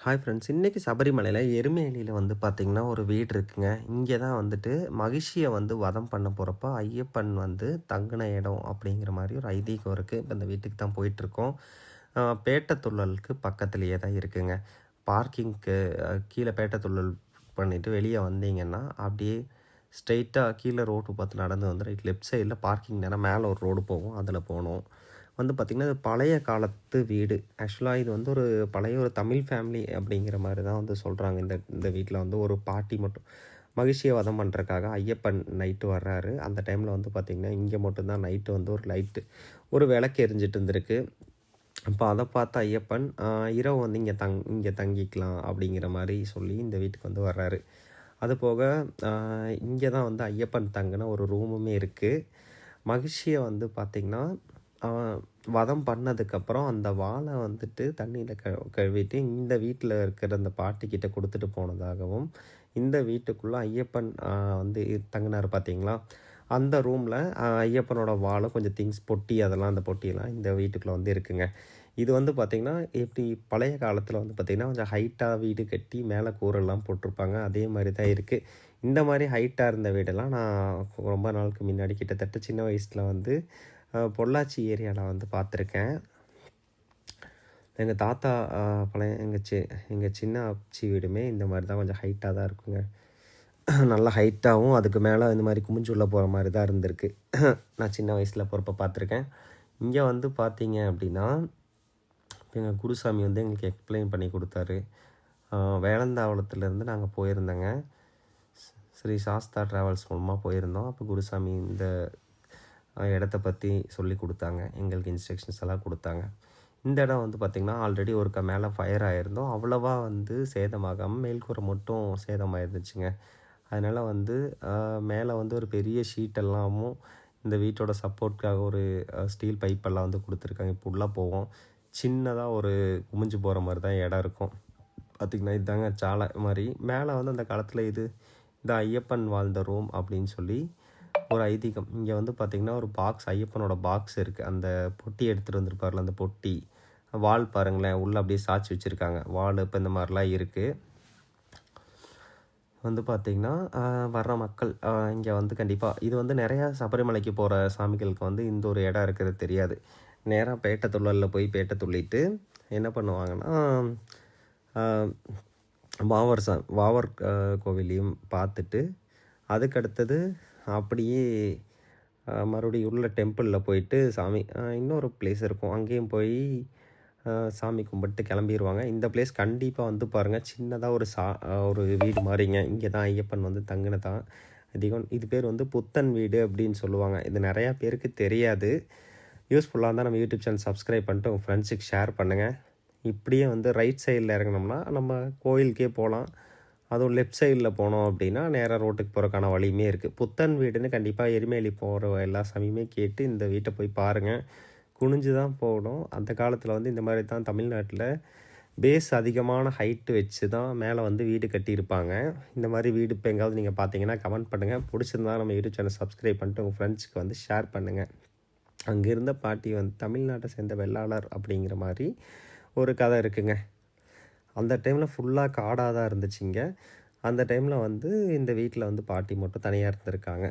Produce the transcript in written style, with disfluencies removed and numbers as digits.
Hi friends. இன்றைக்கி சபரிமலையில் எருமேலியில் வந்து பார்த்திங்கன்னா ஒரு வீடு இருக்குங்க. இங்கே தான் வந்துட்டு மகிஷியை வந்து வதம் பண்ண போகிறப்போ ஐயப்பன் வந்து தங்கின இடம் அப்படிங்கிற மாதிரி ஒரு ஐதீகம் இருக்குது. இப்போ இந்த வீட்டுக்கு தான் போயிட்டுருக்கோம். பேட்டத்துள்ளலுக்கு பக்கத்துலேயே தான் இருக்குங்க. பார்க்கிங்க்கு கீழே பேட்டத்துள்ளல் பண்ணிவிட்டு வெளியே வந்தீங்கன்னா அப்படியே ஸ்ட்ரெயிட்டாக கீழே ரோடு பார்த்து நடந்து வந்து லெஃப்ட் சைடில் பார்க்கிங் நேரம் மேலே ஒரு ரோடு போகும், அதில் போகணும். வந்து பார்த்திங்கன்னா, இது பழைய காலத்து வீடு. ஆக்சுவலாக இது வந்து ஒரு பழைய ஒரு தமிழ் ஃபேமிலி அப்படிங்கிற மாதிரி தான் வந்து சொல்கிறாங்க. இந்த இந்த வீட்டில் வந்து ஒரு பாட்டி மட்டும் மகிழ்ச்சியை வதம் பண்ணுறக்காக ஐயப்பன் நைட்டு வர்றாரு. அந்த டைமில் வந்து பார்த்திங்கன்னா, இங்கே மட்டும்தான் நைட்டு வந்து ஒரு லைட்டு ஒரு விளக்கு எரிஞ்சிட்டு இருந்திருக்கு. அப்போ அதை பார்த்த ஐயப்பன் இரவு வந்து இங்கே தங்கிக்கலாம் அப்படிங்கிற மாதிரி சொல்லி இந்த வீட்டுக்கு வந்து வர்றாரு. அது போக இங்கே தான் வந்து ஐயப்பன் தங்கின ஒரு ரூமுமே இருக்குது. மகிழ்ச்சியை வந்து பார்த்திங்கன்னா வதம் பண்ணதுக்கப்புறம் அந்த வாழை வந்துட்டு தண்ணியில் கழுவிட்டு இந்த வீட்டில் இருக்கிற அந்த பாட்டிக்கிட்ட கொடுத்துட்டு போனதாகவும், இந்த வீட்டுக்குள்ளே ஐயப்பன் வந்து தங்கினார் பார்த்தீங்களா, அந்த ரூமில் ஐயப்பனோட வாழை கொஞ்சம் திங்ஸ் பொட்டி அதெல்லாம் அந்த பொட்டியெல்லாம் இந்த வீட்டுக்குள்ளே வந்து இருக்குங்க. இது வந்து பார்த்திங்கன்னா எப்படி பழைய காலத்தில் வந்து பார்த்திங்கன்னா கொஞ்சம் ஹைட்டாக வீடு கட்டி மேலே கூரெல்லாம் போட்டிருப்பாங்க. அதே மாதிரி தான் இருக்குது. இந்த மாதிரி ஹைட்டாக இருந்த வீடெல்லாம் நான் ரொம்ப நாளுக்கு முன்னாடி கிட்டத்தட்ட சின்ன வயசில் வந்து பொள்ளாச்சி ஏரியாவில் வந்து பார்த்துருக்கேன். எங்கள் தாத்தா பழைய எங்கள் சின்ன ஆச்சி வீடுமே இந்த மாதிரி தான் கொஞ்சம் ஹைட்டாக தான் இருக்குங்க. நல்லா ஹைட்டாகவும் அதுக்கு மேலே இந்த மாதிரி குமிஞ்சு உள்ள போகிற மாதிரி தான் இருந்திருக்கு. நான் சின்ன வயசில் போகிறப்ப பார்த்துருக்கேன். இங்கே வந்து பார்த்தீங்க அப்படின்னா, எங்கள் குருசாமி வந்து எங்களுக்கு எக்ஸ்பிளைன் பண்ணி கொடுத்தாரு. வேலந்தாவளத்துலேருந்து நாங்கள் போயிருந்தோங்க. ஸ்ரீ சாஸ்தா ட்ராவல்ஸ் மூலமாக போயிருந்தோம். அப்போ குருசாமி இந்த இடத்த பற்றி சொல்லி கொடுத்தாங்க. எங்களுக்கு இன்ஸ்ட்ரக்ஷன்ஸ் எல்லாம் கொடுத்தாங்க. இந்த இடம் வந்து பார்த்திங்கன்னா ஆல்ரெடி ஒருக்கா மேலே ஃபயர் ஆகிருந்தோம். அவ்வளோவா வந்து சேதமாகாமல் மேல்கூரை மட்டும் சேதமாயிருந்துச்சுங்க. அதனால் வந்து மேலே வந்து ஒரு பெரிய ஷீட்டெல்லாமும் இந்த வீட்டோட சப்போர்ட்காக ஒரு ஸ்டீல் பைப்பெல்லாம் வந்து கொடுத்துருக்காங்க. இப்போ உள்ளே போவோம். சின்னதாக ஒரு குமிஞ்சு போகிற மாதிரி தான் இடம் இருக்கும். பார்த்திங்கன்னா இதுதாங்க சாலை மாதிரி. மேலே வந்து அந்த காலத்தில் இந்த ஐயப்பன் வாழ்ந்த ரூம் அப்படின்னு சொல்லி ஒரு ஐதீகம். இங்கே வந்து பார்த்திங்கன்னா ஒரு பாக்ஸ், ஐயப்பனோட பாக்ஸ் இருக்குது. அந்த பொட்டி எடுத்துகிட்டு வந்திருப்பார்ல, அந்த பொட்டி வால் பாருங்களேன், உள்ளே அப்படியே சாய்ச்சி வச்சுருக்காங்க. வால் இப்போ இந்த மாதிரிலாம் இருக்குது. வந்து பார்த்திங்கன்னா வர்ற மக்கள் இங்கே வந்து கண்டிப்பாக இது வந்து நிறையா சபரிமலைக்கு போகிற சாமிகளுக்கு வந்து இந்த ஒரு இடம் இருக்கிறது தெரியாது. நேராக பேட்டை துள்ளலில் போய் பேட்டை துள்ளிட்டு என்ன பண்ணுவாங்கன்னா வாவர் கோவிலையும் பார்த்துட்டு அதுக்கடுத்தது அப்படியே மறுபடியும் உள்ள டெம்பிளில் போயிட்டு சாமி இன்னொரு பிளேஸ் இருக்கும், அங்கேயும் போய் சாமி கும்பிட்டு கிளம்பிடுவாங்க. இந்த பிளேஸ் கண்டிப்பாக வந்து பாருங்கள். சின்னதாக ஒரு வீடு மாதிரிங்க. இங்கே தான் ஐயப்பன் வந்து தங்கினதான் அதிகம். இது பேர் வந்து புத்தன் வீடு அப்படின்னு சொல்லுவாங்க. இது நிறையா பேருக்கு தெரியாது. யூஸ்ஃபுல்லாக இருந்தால் நம்ம யூடியூப் சேனல் சப்ஸ்கிரைப் பண்ணிட்டு உங்கள் ஃப்ரெண்ட்ஸுக்கு ஷேர் பண்ணுங்கள். இப்படியே வந்து ரைட் சைடில் இறங்கினோம்னா நம்ம கோயிலுக்கே போகலாம். அதுவும் லெஃப்ட் சைடில் போனோம் அப்படின்னா நேராக ரோட்டுக்கு போகிறக்கான வழியுமே இருக்குது. புத்தன் வீடுன்னு கண்டிப்பாக எருமேலி போகிற எல்லா சாமியுமே கேட்டு இந்த வீட்டை போய் பாருங்கள். குனிஞ்சு தான் போகணும். அந்த காலத்தில் வந்து இந்த மாதிரி தான் தமிழ்நாட்டில் பேஸ் அதிகமான ஹைட்டு வச்சு தான் மேலே வந்து வீடு கட்டியிருப்பாங்க. இந்த மாதிரி வீடு இப்போ எங்காவது நீங்கள் பார்த்தீங்கன்னா கமெண்ட் பண்ணுங்கள். பிடிச்சிருந்தா நம்ம யூடியூப் சேனல் சப்ஸ்கிரைப் பண்ணிட்டு உங்கள் ஃப்ரெண்ட்ஸுக்கு வந்து ஷேர் பண்ணுங்கள். அங்கே இருந்த பாட்டி வந்து தமிழ்நாட்டை சேர்ந்த வெள்ளாளர் அப்படிங்கிற மாதிரி ஒரு கதை இருக்குங்க. அந்த டைமில் ஃபுல்லாக காடாக தான் இருந்துச்சுங்க. அந்த டைமில் வந்து இந்த வீட்டில் வந்து பாட்டி மட்டும் தனியாக இருந்திருக்காங்க.